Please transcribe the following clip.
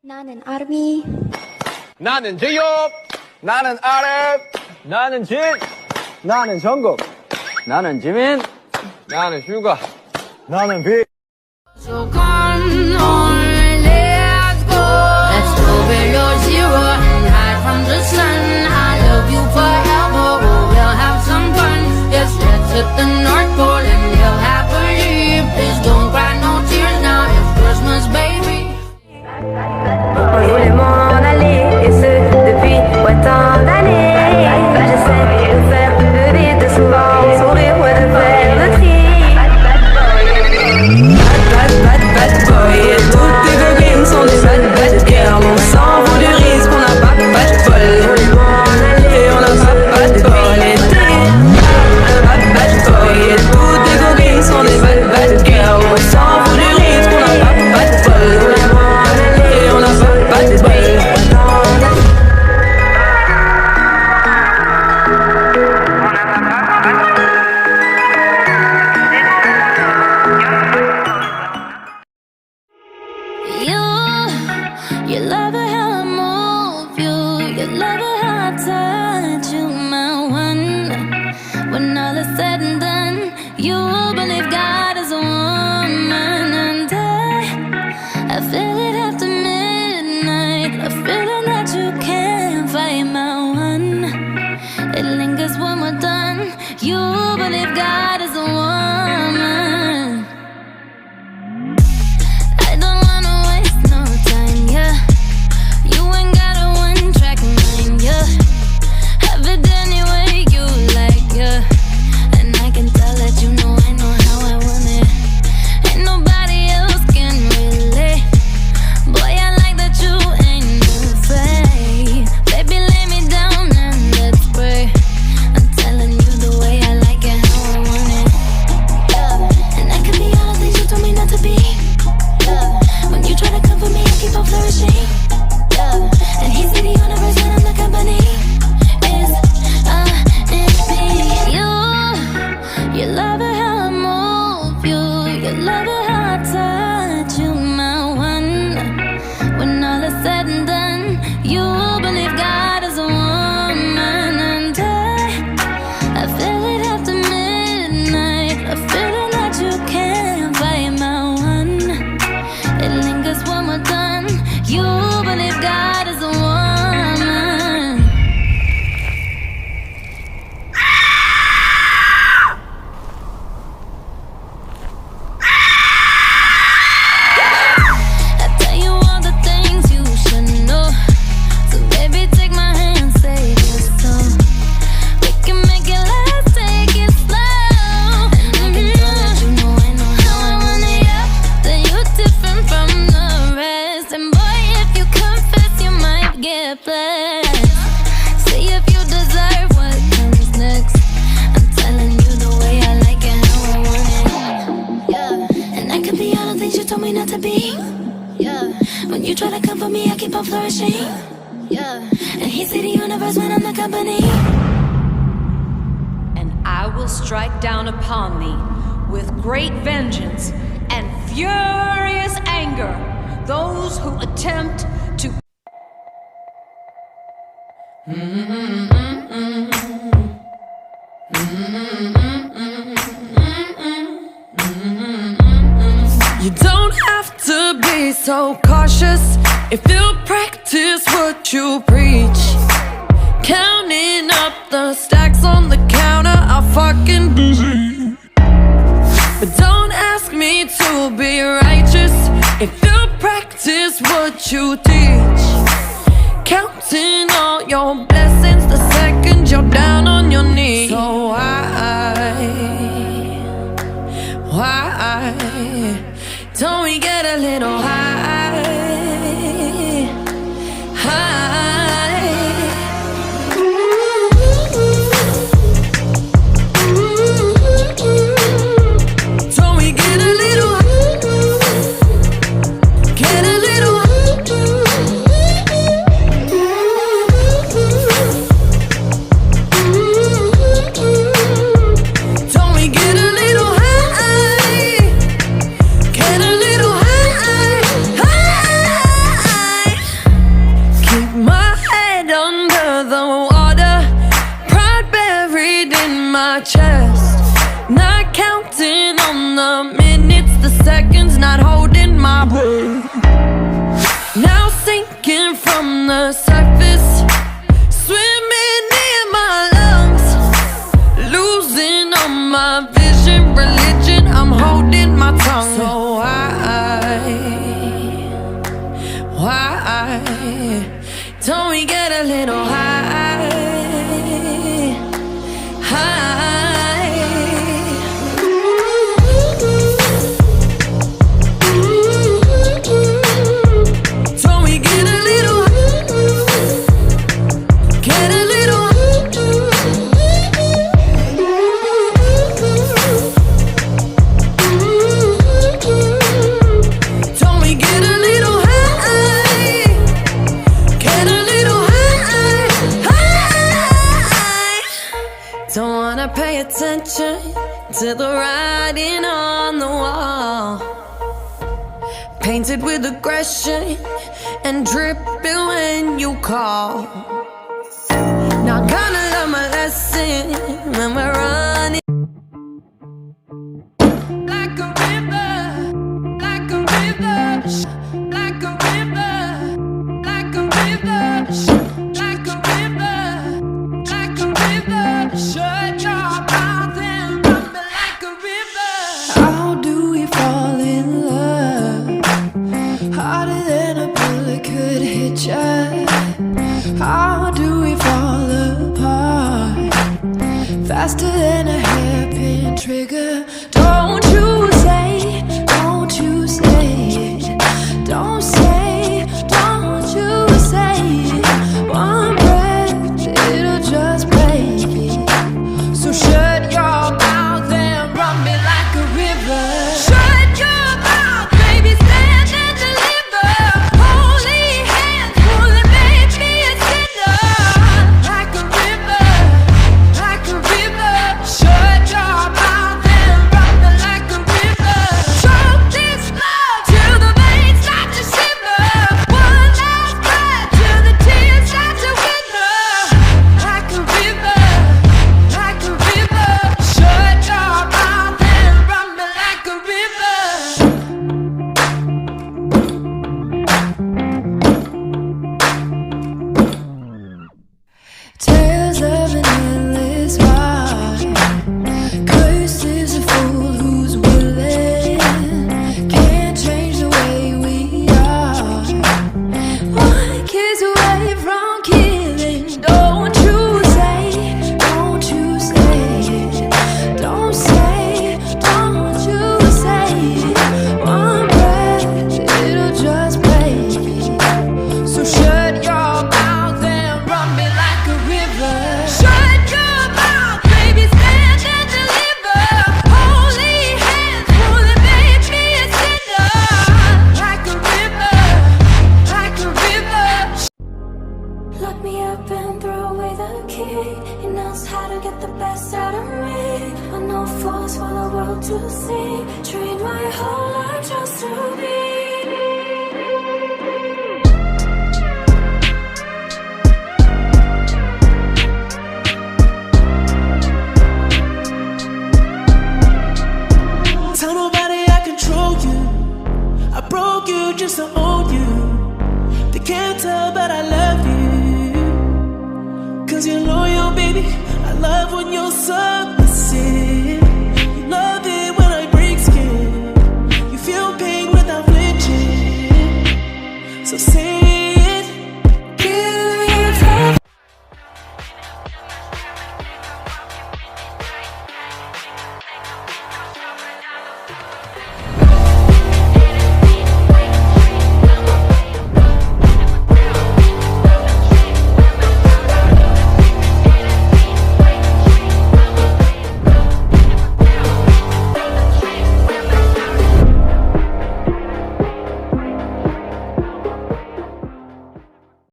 나는 아르미. 나는 제이홉. 나는 아랩. 나는 진. 나는 정국. 나는 지민. 나는 슈가. 나는 비. So come on, let's go. Let's go below zero and hide from the sun. I love you forever, oh, we'll have some fun. Yes, let's hit the North Pole and live happily. Please don't cry no tears now, it's Christmas, baby. On voulait m'en aller, et ce depuis tant d'années. J'essaie de faire de vite, de souvent sourire, ouais, de faire le tri. Bad boy, et toutes tes copines sont des bad girls. On s'en fout du risque, on n'a pas de bol. On voulait m'en aller, on n'a pas de bol. Et bad boy, et toutes tes copines sont des bad girls. On s'en fout du risque, on n'a pas de bol. On voulait m'en aller, on n'a pas de bol. You love it how I move you love it how I touch you, my one. When all is said and done, you believe God is a woman. And I feel it after midnight, a feeling that you can't fight, my one. It lingers when we're done, you believe God is a woman. I don't wanna waste no time, yeah. You ain't got a one-track mind, yeah. Have it any way you like, yeah. And I can tell that you know I know how I want it. Ain't nobody else can relate. Boy, I like that you ain't afraid. Baby, lay me down and let's pray. I'm telling you the way I like it, how I want it, yeah. And I can be all the things you told me not to be, yeah. When you try to come for me, I keep on flourishing, yeah. And he's the universe and I'm the company. Is me. You love it how I move you love it how I touch you, my one. When all is said and done, you believe God is a woman. And I feel it after midnight, a feeling that you can't fight, my one. It lingers when we're done, you believe God is a woman. I tell you all the things you should know. So baby, take my hand, say this song. We can make it last, take it slow. And I can tell that you know I know how I want it, yeah. That you're different from the rest. And boy, if you confess, you might get blessed. See if you deserve what comes next. I'm telling you the way I like it, how I want it, yeah. And I can be all the things you told me not to be, yeah. When you try to come for me, I keep on flourishing, yeah. And he see the universe when I'm the company. And I will strike down upon thee with great vengeance and furious anger those who attempt to. You don't have to be so cautious if you practice what you preach. Counting up the stacks on the counter, I'm fucking busy. But don't ask me to be righteous if you practice what you teach. Counting all your blessings the second you're down on your knees. So why don't we get a little high? Don't we get a little get a little don't we get a little high? Get a little high. Now sinking from the surface, swimming in my lungs, losing all my vision, religion, I'm holding my tongue. So why don't we get a little high? Don't we get a little, get a little, don't we get a little high, get a little high. Don't wanna pay attention to the writing on the wall, painted with aggression and dripping when you call. Not gonna learn my lesson when we're running like a river, like a river, like a river, like a river, like a river, like a river. Shut your mouth and run me like a river. How do we fall in love? Harder than a bullet could hit ya. How do we fall apart? Faster than a hairpin trigger. Don't you say, don't you say it. Don't say, don't you say it. One breath, it'll just break it. So shut your mouth and run me like a river. Shut your mouth, baby, stand and deliver. Holy hands, pulling, make me a sinner. Like a river, like a river. Shut your mouth and run me like a river. Choke this love till the veins start to shiver. One last breath till the tears start to wither. Like a river, like a river. Shut your mouth and run me like a river. Tales of an endless ride. Cursed is a fool who's willing. Can't change the way we are. One kiss away from killing. Don't you say, don't you say it. Don't say, don't you say it. One breath, it'll just break it. So shut your mouth and run me like a river. Shut your mouth, baby, stand and deliver. Holy hands, pulling, make me a sinner. Like a river, like a river. Lock me up and throw away the key. He knows how to get the best out of me. But no force for the world to see. Train my whole life just to be. Tell nobody I control you. I broke you just to own you. They can't tell but I love you. Cause you're loyal, baby. I love when you're so